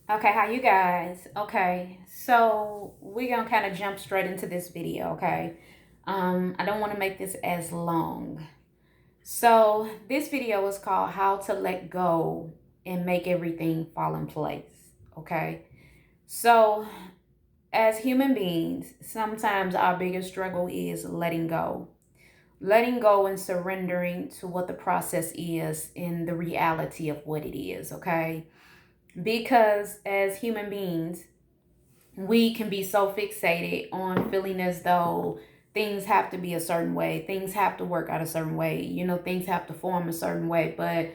Okay, how you guys? Okay, so we're gonna kind of jump straight into this video, okay? I don't want to make this as long. So this video is called How to Let Go and Make Everything Fall in Place, okay? So as human beings, sometimes our biggest struggle is letting go. Letting go and surrendering to what the process is in the reality of what it is, okay? Because as human beings, we can be so fixated on feeling as though things have to be a certain way, things have to work out a certain way, things have to form a certain way. But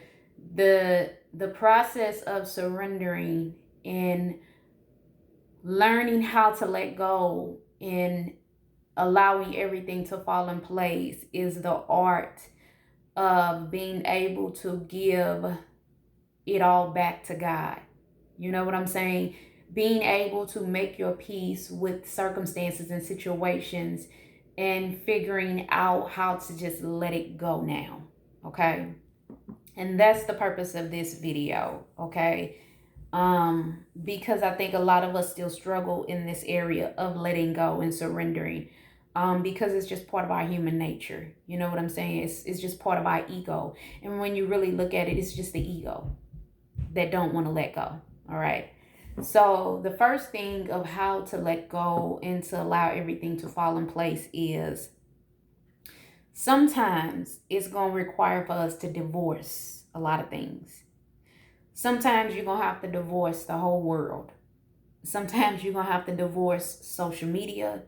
the process of surrendering and learning how to let go and allowing everything to fall in place is the art of being able to give it all back to God. You know what I'm saying? Being able to make your peace with circumstances and situations and figuring out how to just let it go now. Okay? And that's the purpose of this video, okay? Because I think a lot of us still struggle in this area of letting go and surrendering. Because it's just part of our human nature. You know what I'm saying? It's just part of our ego. And when you really look at it, it's just the ego that don't want to let go. All right. So the first thing of how to let go and to allow everything to fall in place is sometimes it's going to require for us to divorce a lot of things. Sometimes you're going to have to divorce the whole world. Sometimes you're going to have to divorce social media.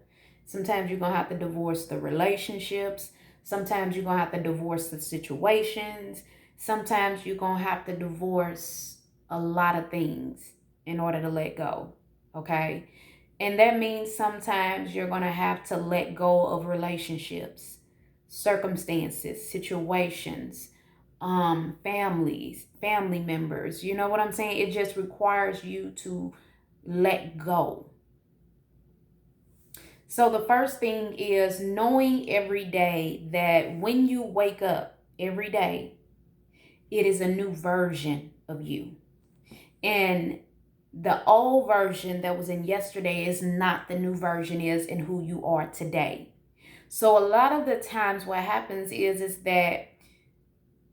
Sometimes you're going to have to divorce the relationships. Sometimes you're going to have to divorce the situations. Sometimes you're going to have to divorce a lot of things in order to let go. Okay? And that means sometimes you're going to have to let go of relationships, circumstances, situations, families, family members. You know what I'm saying? It just requires you to let go. So the first thing is knowing every day that when you wake up every day, it is a new version of you. And the old version that was in yesterday is not the new version is in who you are today. So a lot of the times what happens is that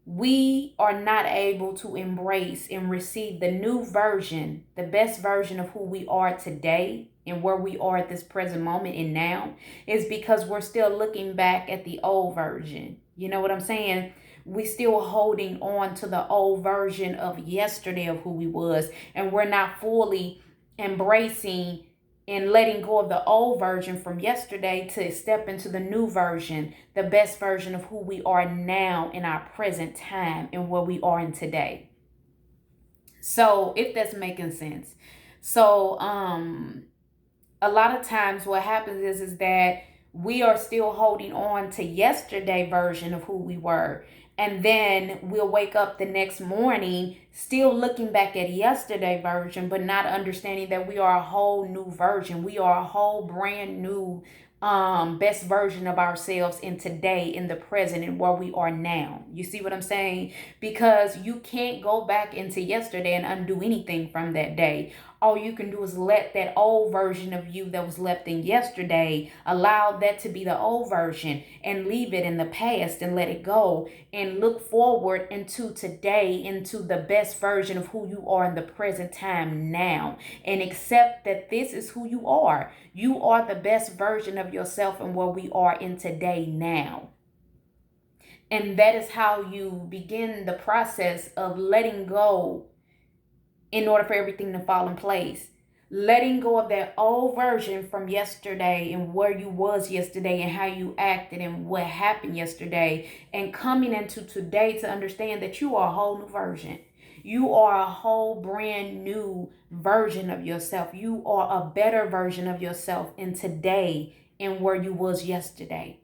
we are not able to embrace and receive the new version, the best version of who we are today and where we are at this present moment and now, is because we're still looking back at the old version. You know what I'm saying? We still holding on to the old version of yesterday of who we was, and we're not fully embracing and letting go of the old version from yesterday to step into the new version, the best version of who we are now in our present time and where we are in today. So, if that's making sense. So, a lot of times what happens is that we are still holding on to yesterday version of who we were, and then we'll wake up the next morning still looking back at yesterday version but not understanding that we are a whole new version. We are a whole brand new best version of ourselves in today, in the present, and where we are now. You see what I'm saying? Because you can't go back into yesterday and undo anything from that day. All you can do is let that old version of you that was left in yesterday, allow that to be the old version and leave it in the past and let it go and look forward into today, into the best version of who you are in the present time now, and accept that this is who you are. You are the best version of yourself and where we are in today now. And that is how you begin the process of letting go in order for everything to fall in place. Letting go of that old version from yesterday and where you was yesterday and how you acted and what happened yesterday, and coming into today to understand that you are a whole new version. You are a whole brand new version of yourself. You are a better version of yourself in today and where you was yesterday.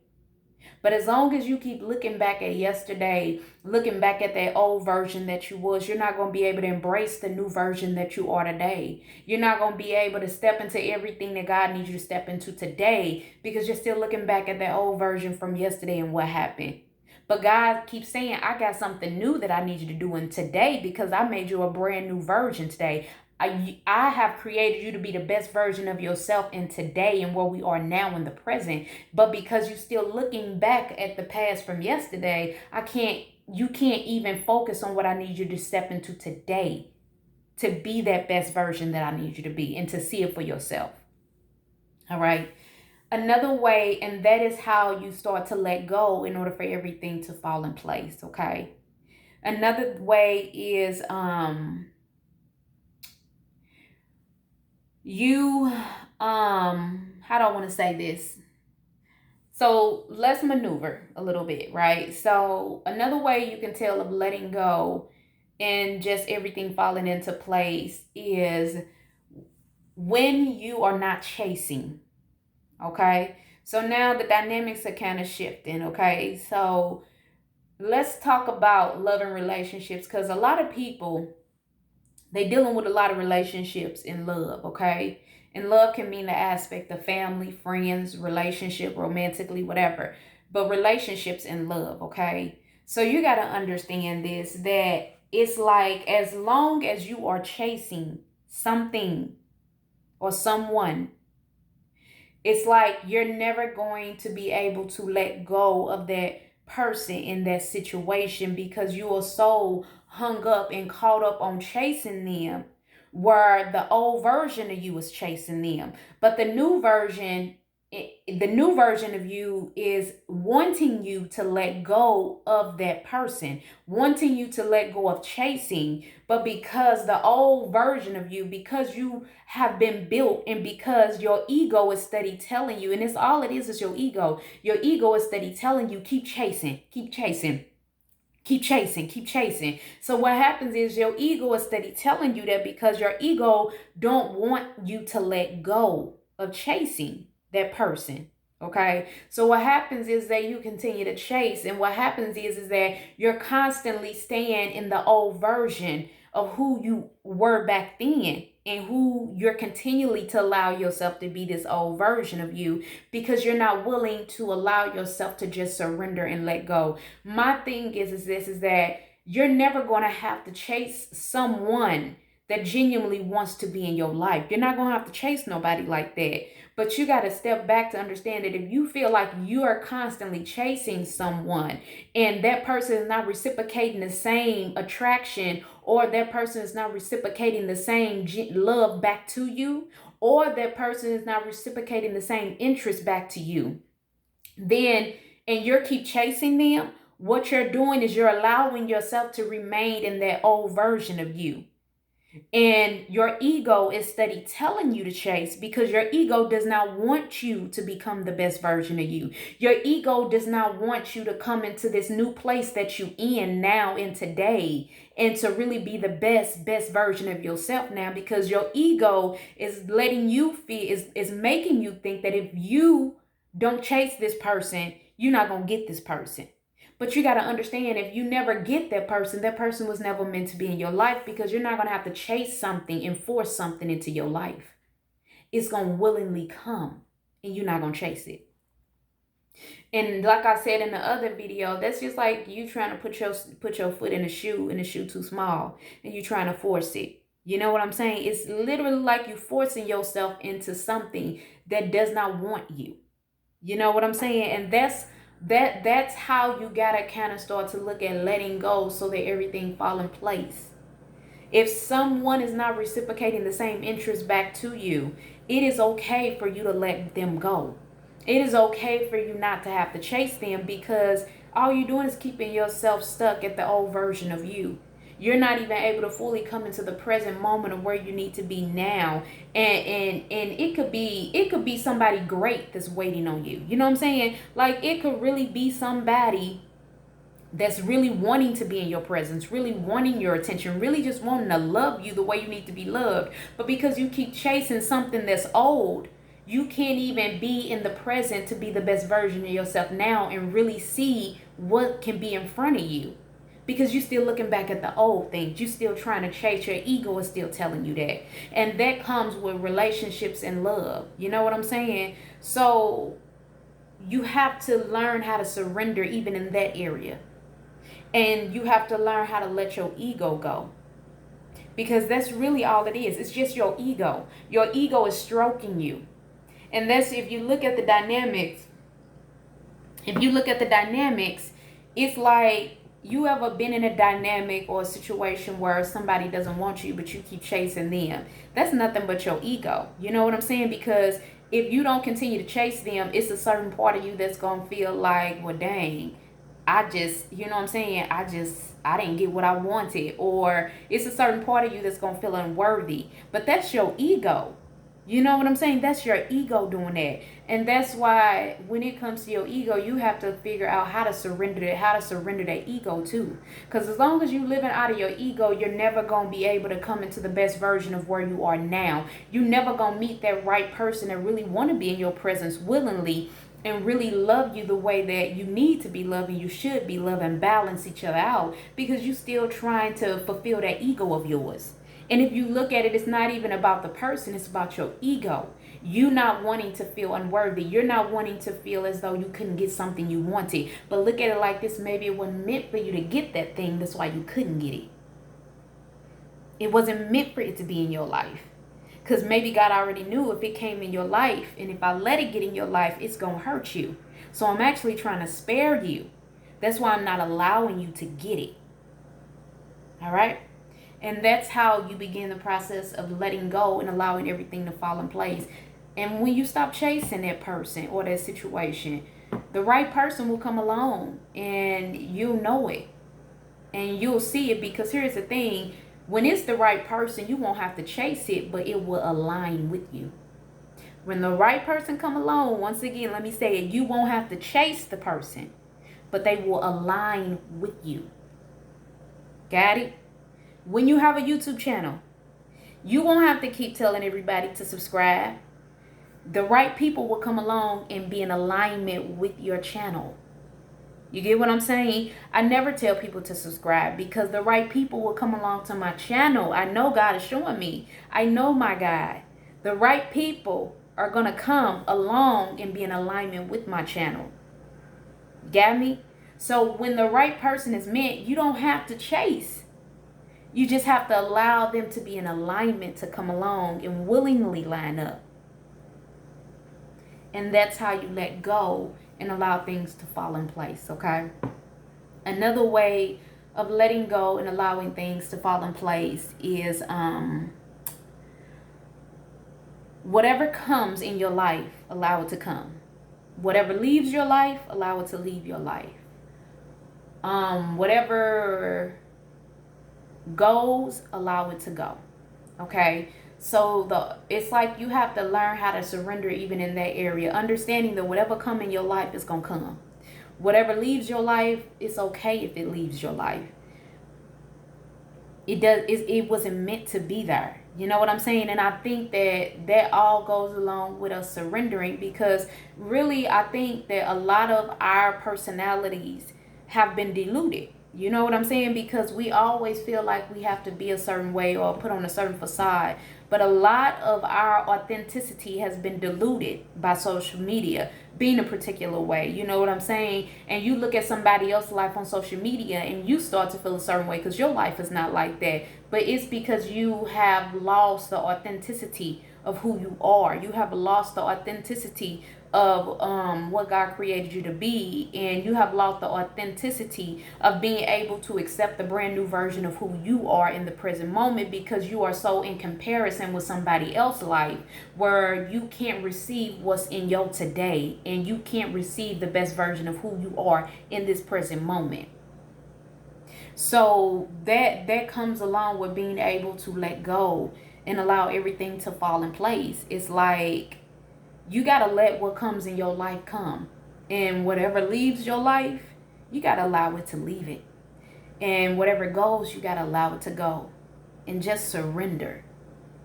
But as long as you keep looking back at yesterday, looking back at that old version that you was, you're not going to be able to embrace the new version that you are today. You're not going to be able to step into everything that God needs you to step into today because you're still looking back at that old version from yesterday and what happened. But God keeps saying, I got something new that I need you to do in today because I made you a brand new version today. I have created you to be the best version of yourself in today and where we are now in the present. But because you're still looking back at the past from yesterday, you can't even focus on what I need you to step into today to be that best version that I need you to be and to see it for yourself. All right. Another way, and that is how you start to let go in order for everything to fall in place. Okay. Another way is you how do I want to say this? So let's maneuver a little bit, right? So another way you can tell of letting go and just everything falling into place is when you are not chasing. Okay. So now the dynamics are kind of shifting. Okay. So let's talk about love and relationships, because a lot of people, they dealing with a lot of relationships in love. Okay. And love can mean the aspect of family, friends, relationship, romantically, whatever. But relationships and love. Okay. So you got to understand this, that it's like as long as you are chasing something or someone, it's like you're never going to be able to let go of that person in that situation because you are so hung up and caught up on chasing them, where the old version of you is chasing them. But the new version of you is wanting you to let go of that person, wanting you to let go of chasing. But because the old version of you, because you have been built, and because your ego is steady telling you, and it's all it is your ego. Your ego is steady telling you, keep chasing, keep chasing. Keep chasing, keep chasing. So what happens is your ego is steady telling you that because your ego don't want you to let go of chasing that person. Okay. So what happens is that you continue to chase. And what happens is that you're constantly staying in the old version of who you were back then, and who you're continually to allow yourself to be, this old version of you, because you're not willing to allow yourself to just surrender and let go. My thing is that you're never going to have to chase someone that genuinely wants to be in your life. You're not going to have to chase nobody like that. But you got to step back to understand that if you feel like you are constantly chasing someone and that person is not reciprocating the same attraction, or that person is not reciprocating the same love back to you, or that person is not reciprocating the same interest back to you, then, and you keep chasing them, what you're doing is you're allowing yourself to remain in that old version of you. And your ego is steady telling you to chase because your ego does not want you to become the best version of you. Your ego does not want you to come into this new place that you in now in today, and to really be the best version of yourself now, because your ego is letting you feel, is making you think that if you don't chase this person, you're not going to get this person. But you got to understand, if you never get that person was never meant to be in your life, because you're not going to have to chase something and force something into your life. It's going to willingly come, and you're not going to chase it. And like I said in the other video, that's just like you trying to put your foot in a shoe, and the shoe too small, and you're trying to force it. You know what I'm saying? It's literally like you forcing yourself into something that does not want you. You know what I'm saying? And that's how you gotta kind of start to look at letting go, so that everything fall in place. If someone is not reciprocating the same interest back to you, it is okay for you to let them go. It is okay for you not to have to chase them, because all you're doing is keeping yourself stuck at the old version of you. You're not even able to fully come into the present moment of where you need to be now. And it could be somebody great that's waiting on you. You know what I'm saying? Like, it could really be somebody that's really wanting to be in your presence, really wanting your attention, really just wanting to love you the way you need to be loved. But because you keep chasing something that's old, you can't even be in the present to be the best version of yourself now and really see what can be in front of you, because you're still looking back at the old things. You're still trying to chase. Your ego is still telling you that. And that comes with relationships and love. You know what I'm saying? So you have to learn how to surrender even in that area. And you have to learn how to let your ego go. because that's really all it is. It's just your ego. Your ego is stroking you. And that's, if you look at the dynamics, it's like, you ever been in a dynamic or a situation where somebody doesn't want you, but you keep chasing them? That's nothing but your ego. You know what I'm saying? Because if you don't continue to chase them, it's a certain part of you that's going to feel like, well, dang, I just, you know what I'm saying? I didn't get what I wanted. Or it's a certain part of you that's going to feel unworthy. But that's your ego. You know what I'm saying? That's your ego doing that. And that's why when it comes to your ego, you have to figure out how to surrender it, how to surrender that ego too. Because as long as you living out of your ego, you're never going to be able to come into the best version of where you are now. You're never going to meet that right person that really want to be in your presence willingly and really love you the way that you need to be loved and you should be loved, and balance each other out, because you're still trying to fulfill that ego of yours. And if you look at it, it's not even about the person, it's about your ego. You not wanting to feel unworthy. You're not wanting to feel as though you couldn't get something you wanted. But look at it like this: maybe it wasn't meant for you to get that thing, that's why you couldn't get it. It wasn't meant for it to be in your life. Because maybe God already knew if it came in your life, and if I let it get in your life, it's going to hurt you. So I'm actually trying to spare you. That's why I'm not allowing you to get it. All right? And that's how you begin the process of letting go and allowing everything to fall in place. And when you stop chasing that person or that situation, the right person will come along and you'll know it. And you'll see it, because here's the thing. When it's the right person, you won't have to chase it, but it will align with you. When the right person come along, once again, let me say it, you won't have to chase the person, but they will align with you. Got it? When you have a YouTube channel, you won't have to keep telling everybody to subscribe. The right people will come along and be in alignment with your channel. You get what I'm saying? I never tell people to subscribe, because the right people will come along to my channel. I know God is showing me. I know my God. The right people are going to come along and be in alignment with my channel. Got me? So when the right person is meant, you don't have to chase. You just have to allow them to be in alignment, to come along and willingly line up. And that's how you let go and allow things to fall in place, okay? Another way of letting go and allowing things to fall in place is whatever comes in your life, allow it to come. Whatever leaves your life, allow it to leave your life. Whatever goes, allow it to go. Okay? So it's like you have to learn how to surrender even in that area, understanding that whatever come in your life is going to come. Whatever leaves your life, it's okay if it leaves your life. It wasn't meant to be there. You know what I'm saying? And I think that all goes along with us surrendering, because really I think that a lot of our personalities have been diluted. You know what I'm saying? Because we always feel like we have to be a certain way or put on a certain facade. But a lot of our authenticity has been diluted by social media being a particular way. You know what I'm saying? And you look at somebody else's life on social media and you start to feel a certain way because your life is not like that. But it's because you have lost the authenticity of who you are. You have lost the authenticity of what God created you to be, and you have lost the authenticity of being able to accept the brand new version of who you are in the present moment, because you are so in comparison with somebody else's life where you can't receive what's in your today, and you can't receive the best version of who you are in this present moment. So that comes along with being able to let go and allow everything to fall in place. It's like you got to let what comes in your life come. And whatever leaves your life, you got to allow it to leave it. And whatever goes, you got to allow it to go. And just surrender.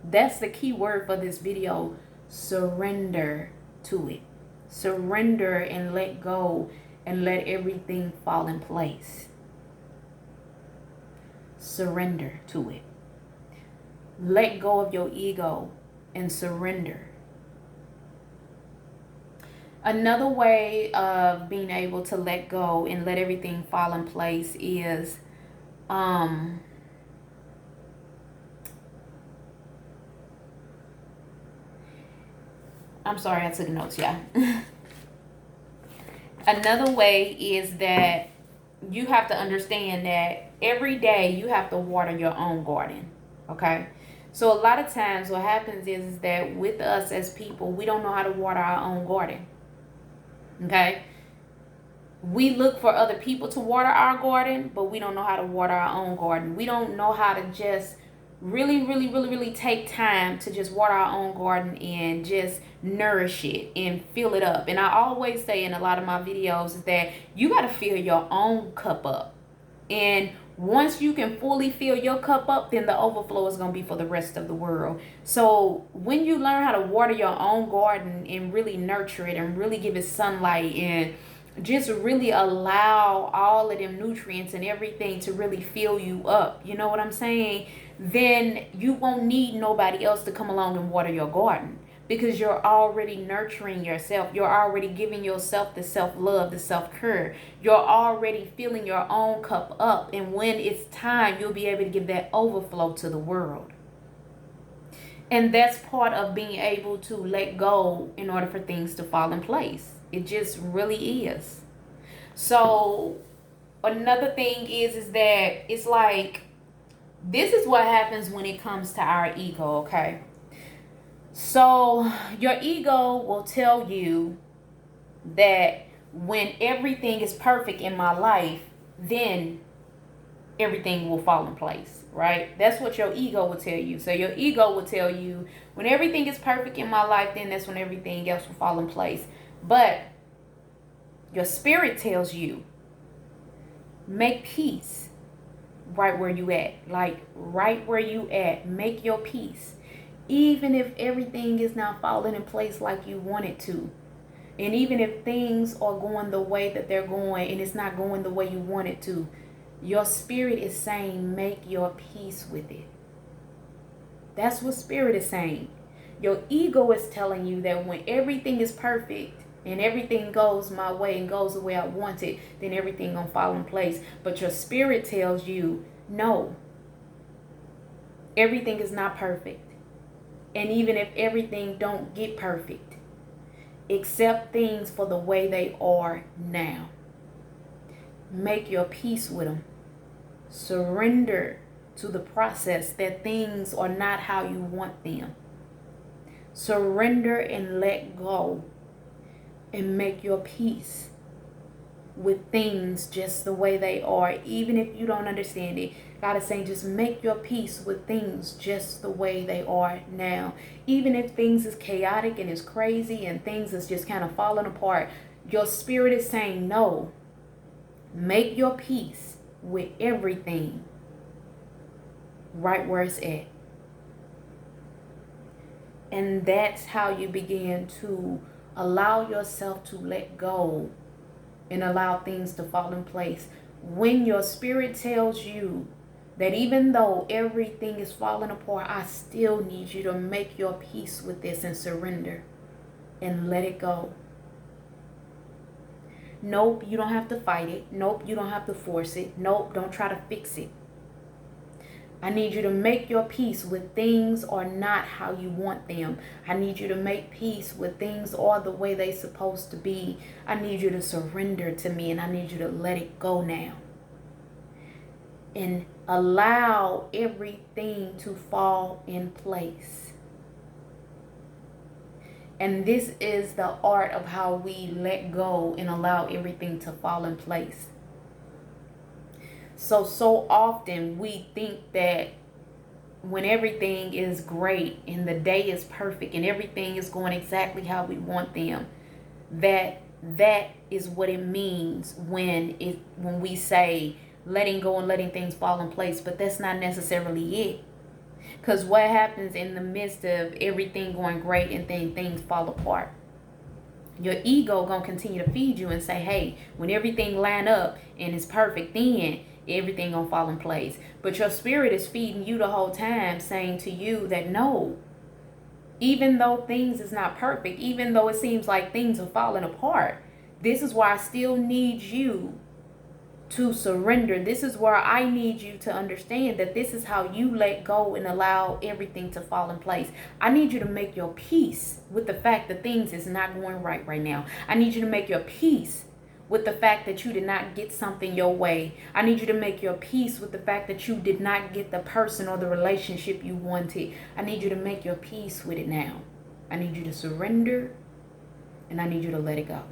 That's the key word for this video. Surrender to it. Surrender and let go and let everything fall in place. Surrender to it. Let go of your ego and surrender. Another way of being able to let go and let everything fall in place is I'm sorry, I took notes, yeah. Another way is that you have to understand that every day you have to water your own garden. Okay? So a lot of times what happens is that with us as people, we don't know how to water our own garden. Okay? We look for other people to water our garden, but we don't know how to water our own garden. We don't know how to just really take time to just water our own garden and just nourish it and fill it up. And I always say in a lot of my videos is that you got to fill your own cup up. And once you can fully fill your cup up, then the overflow is going to be for the rest of the world. So when you learn how to water your own garden and really nurture it and really give it sunlight and just really allow all of them nutrients and everything to really fill you up, you know what I'm saying? Then you won't need nobody else to come along and water your garden, because you're already nurturing yourself. You're already giving yourself the self-love, the self-care. You're already filling your own cup up. And when it's time, you'll be able to give that overflow to the world. And that's part of being able to let go in order for things to fall in place. It just really is. So another thing is that it's like, this is what happens when it comes to our ego, okay? So your ego will tell you that when everything is perfect in my life, then everything will fall in place, right? That's what your ego will tell you. So your ego will tell you, when everything is perfect in my life, then that's when everything else will fall in place. But your spirit tells you, make peace right where you at. Like right where you at, make your peace. Even if everything is not falling in place like you want it to. And even if things are going the way that they're going and it's not going the way you want it to, your spirit is saying, make your peace with it. That's what spirit is saying. Your ego is telling you that when everything is perfect and everything goes my way and goes the way I want it, then everything gonna fall in place. But your spirit tells you, no, everything is not perfect. And even if everything don't get perfect, accept things for the way they are now. Make your peace with them. Surrender to the process that things are not how you want them. Surrender and let go and make your peace with things just the way they are, even if you don't understand it. God is saying, just make your peace with things just the way they are now. Even if things is chaotic and is crazy and things is just kind of falling apart, your spirit is saying, no, make your peace with everything right where it's at. And that's how you begin to allow yourself to let go and allow things to fall in place. When your spirit tells you that even though everything is falling apart, I still need you to make your peace with this and surrender and let it go. Nope, you don't have to fight it. Nope, you don't have to force it. Nope, don't try to fix it. I need you to make your peace with things are not how you want them. I need you to make peace with things are the way they're supposed to be. I need you to surrender to me, and I need you to let it go now. And allow everything to fall in place. And this is the art of how we let go and allow everything to fall in place. So often we think that when everything is great and the day is perfect and everything is going exactly how we want them, that is what it means when we say letting go and letting things fall in place. But that's not necessarily it. Because what happens in the midst of everything going great and then things fall apart? Your ego gonna continue to feed you and say, hey, when everything line up and it's perfect, then everything gonna fall in place. But your spirit is feeding you the whole time, saying to you that no, even though things is not perfect, even though it seems like things are falling apart, this is why I still need you to surrender. This is where I need you to understand that this is how you let go and allow everything to fall in place. I need you to make your peace with the fact that things is not going right now. I need you to make your peace with the fact that you did not get something your way. I need you to make your peace with the fact that you did not get the person or the relationship you wanted. I need you to make your peace with it now. I need you to surrender, and I need you to let it go.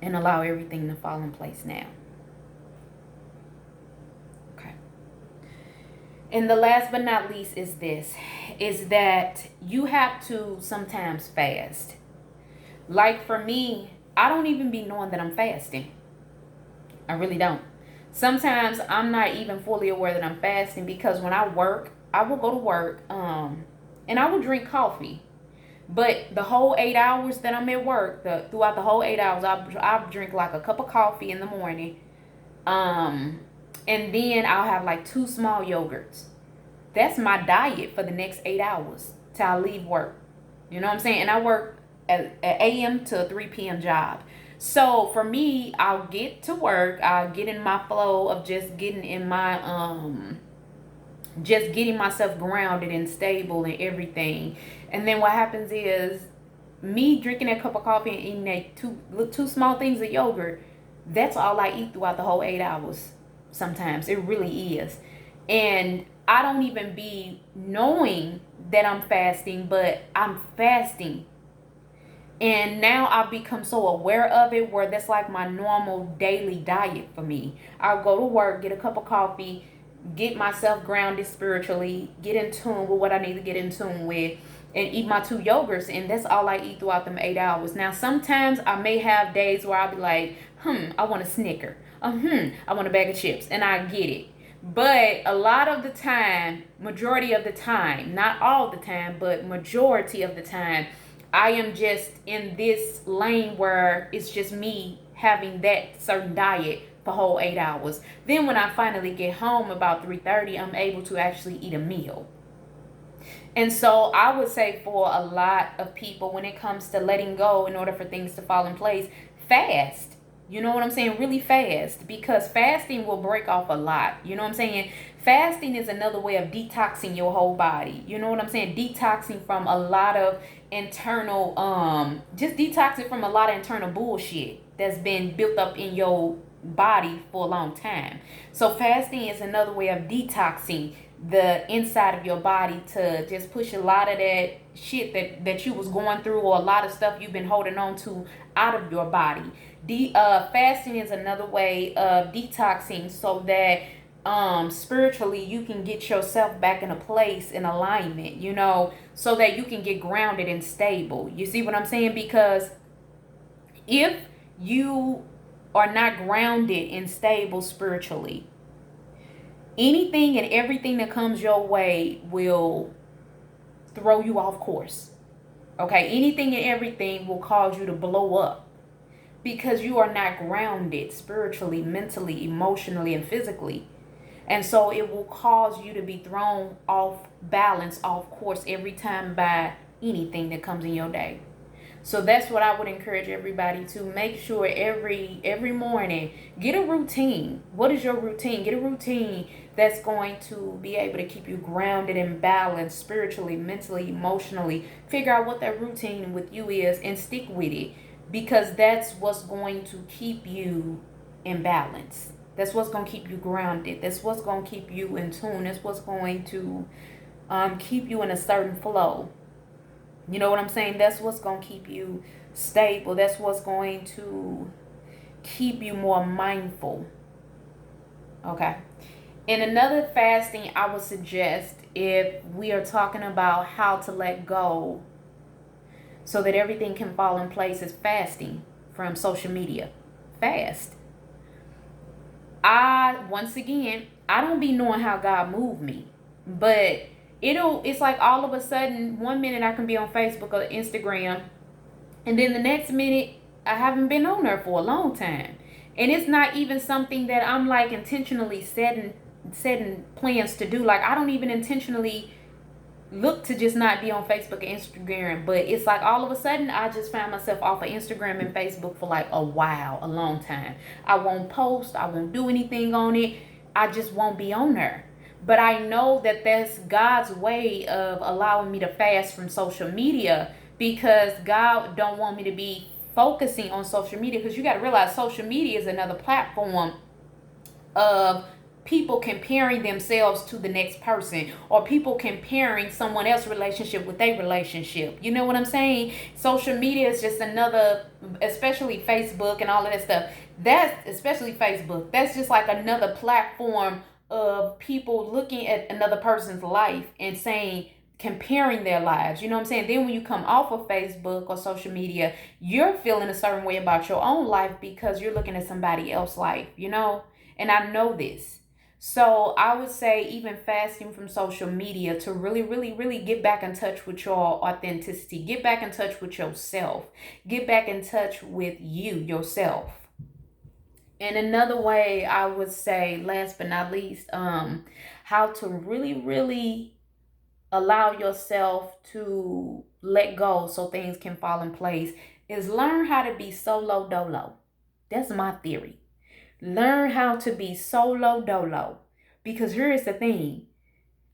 And allow everything to fall in place now. Okay. And the last but not least is this, is that you have to sometimes fast. Like for me, I don't even be knowing that I'm fasting. I really don't. Sometimes I'm not even fully aware that I'm fasting, because when I work, I will go to work and I will drink coffee. But the whole 8 hours that I'm at work, throughout the whole 8 hours, I drink like a cup of coffee in the morning. And then I'll have like 2 small yogurts. That's my diet for the next 8 hours till I leave work. You know what I'm saying? And I work at a.m. to a 3 p.m. job. So for me, I'll get to work. I'll get in my flow of just getting in my just getting myself grounded and stable and everything. And then what happens is me drinking a cup of coffee and eating that two small things of yogurt, that's all I eat throughout the whole 8 hours. Sometimes it really is. And I don't even be knowing that I'm fasting, but I'm fasting. And now I've become so aware of it where that's like my normal daily diet for me. I'll go to work, get a cup of coffee, get myself grounded spiritually, get in tune with what I need to get in tune with, and eat my 2 yogurts, and that's all I eat throughout them 8 hours. Now, sometimes I may have days where I'll be like, I want a Snicker. I want a bag of chips, and I get it. But a lot of the time, majority of the time, not all the time, but majority of the time, I am just in this lane where it's just me having that certain diet the whole 8 hours. Then when I finally get home about 3:30, I'm able to actually eat a meal. And so I would say for a lot of people, when it comes to letting go in order for things to fall in place, fast. You know what I'm saying? Really fast, because fasting will break off a lot. You know what I'm saying? Fasting is another way of detoxing your whole body. You know what I'm saying? Detoxing from a lot of internal, just detoxing from a lot of internal bullshit that's been built up in your body for a long time. So fasting is another way of detoxing the inside of your body to just push a lot of that shit that you was going through, or a lot of stuff you've been holding on to, out of your body. Fasting is another way of detoxing so that spiritually you can get yourself back in a place in alignment, you know, so that you can get grounded and stable. You see what I'm saying? Because if you are not grounded and stable spiritually, anything and everything that comes your way will throw you off course. Okay, anything and everything will cause you to blow up, because you are not grounded spiritually, mentally, emotionally, and physically. And so it will cause you to be thrown off balance, off course every time by anything that comes in your day. So that's what I would encourage everybody to make sure every morning, get a routine. What is your routine? Get a routine that's going to be able to keep you grounded and balanced spiritually, mentally, emotionally. Figure out what that routine with you is and stick with it, because that's what's going to keep you in balance. That's what's going to keep you grounded. That's what's going to keep you in tune. That's what's going to keep you in a certain flow. You know what I'm saying? That's what's going to keep you stable. That's what's going to keep you more mindful. Okay. And another fasting I would suggest, if we are talking about how to let go so that everything can fall in place, is fasting from social media. Fast. Once again, I don't be knowing how God moved me, but it's like all of a sudden, one minute I can be on Facebook or Instagram, and then the next minute I haven't been on there for a long time. And it's not even something that I'm like intentionally setting plans to do. Like, I don't even intentionally look to just not be on Facebook and Instagram, but it's like all of a sudden I just found myself off of Instagram and Facebook for like a while, a long time. I won't post, I won't do anything on it. I just won't be on there. But I know that that's God's way of allowing me to fast from social media, because God don't want me to be focusing on social media, because you got to realize social media is another platform of people comparing themselves to the next person, or people comparing someone else's relationship with their relationship. You know what I'm saying? Social media is just another, especially Facebook and all of that stuff. That's especially Facebook. That's just like another platform of people looking at another person's life and saying, comparing their lives. You know what I'm saying? Then when you come off of Facebook or social media, you're feeling a certain way about your own life because you're looking at somebody else's life, you know? And I know this. So I would say even fasting from social media to really, really, really get back in touch with your authenticity. Get back in touch with yourself. Get back in touch with you, yourself. And another way I would say, last but not least, how to really, really allow yourself to let go so things can fall in place is learn how to be solo dolo. That's my theory. Learn how to be solo dolo. Because here is the thing.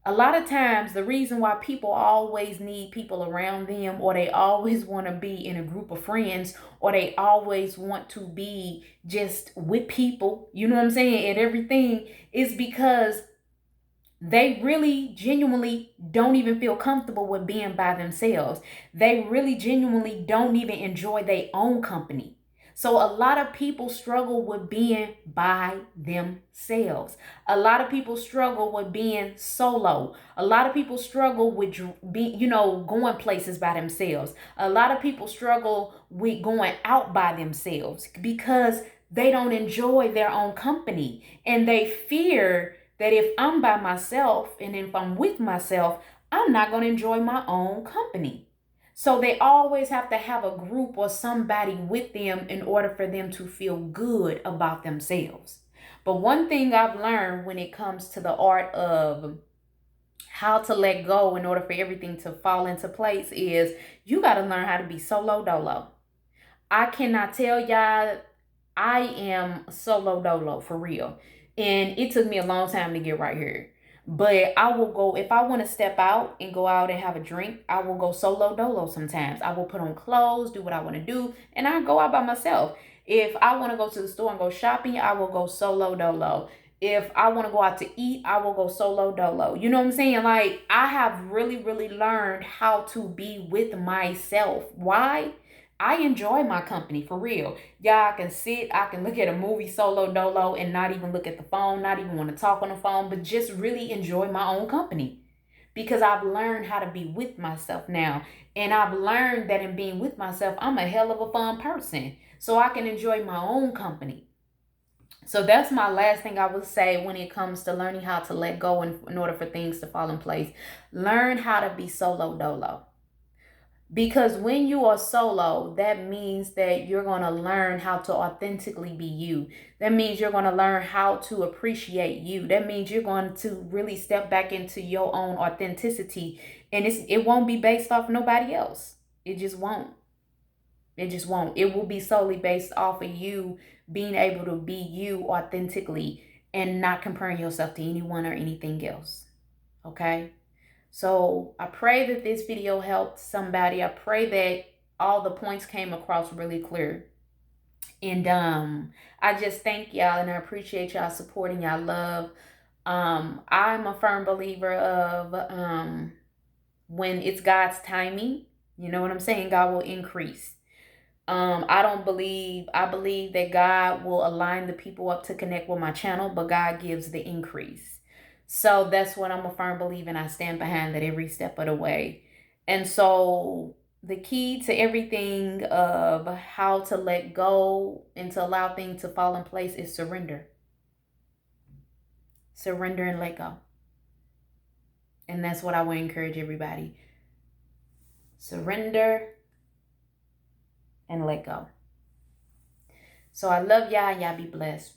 A lot of times, the reason why people always need people around them, or they always want to be in a group of friends, or they always want to be just with people, you know what I'm saying, and everything, is because they really genuinely don't even feel comfortable with being by themselves. They really genuinely don't even enjoy their own company. So a lot of people struggle with being by themselves. A lot of people struggle with being solo. A lot of people struggle with going places by themselves. A lot of people struggle with going out by themselves because they don't enjoy their own company, and they fear that if I'm by myself and if I'm with myself, I'm not going to enjoy my own company. So they always have to have a group or somebody with them in order for them to feel good about themselves. But one thing I've learned when it comes to the art of how to let go in order for everything to fall into place is you got to learn how to be solo dolo. I cannot tell y'all, I am solo dolo for real. And it took me a long time to get right here. But I will go, if I want to step out and go out and have a drink, I will go solo dolo sometimes. I will put on clothes, do what I want to do, and I go out by myself. If I want to go to the store and go shopping, I will go solo dolo. If I want to go out to eat, I will go solo dolo. You know what I'm saying? Like, I have really, really learned how to be with myself. Why? I enjoy my company for real. Y'all, I can sit, I can look at a movie solo dolo and not even look at the phone, not even want to talk on the phone, but just really enjoy my own company. Because I've learned how to be with myself now. And I've learned that in being with myself, I'm a hell of a fun person. So I can enjoy my own company. So that's my last thing I would say when it comes to learning how to let go in order for things to fall in place. Learn how to be solo dolo. Because when you are solo, that means that you're going to learn how to authentically be you. That means you're going to learn how to appreciate you. That means you're going to really step back into your own authenticity. And it won't be based off nobody else. It just won't. It just won't. It will be solely based off of you being able to be you authentically and not comparing yourself to anyone or anything else. Okay? So I pray that this video helped somebody. I pray that all the points came across really clear. And I just thank y'all and I appreciate y'all supporting y'all love. I'm a firm believer of when it's God's timing, you know what I'm saying, God will increase. I believe that God will align the people up to connect with my channel, but God gives the increase. So that's what I'm a firm believer, and I stand behind that every step of the way. And so the key to everything of how to let go and to allow things to fall in place is surrender. Surrender and let go. And that's what I want to encourage everybody. Surrender and let go. So I love y'all. Y'all be blessed.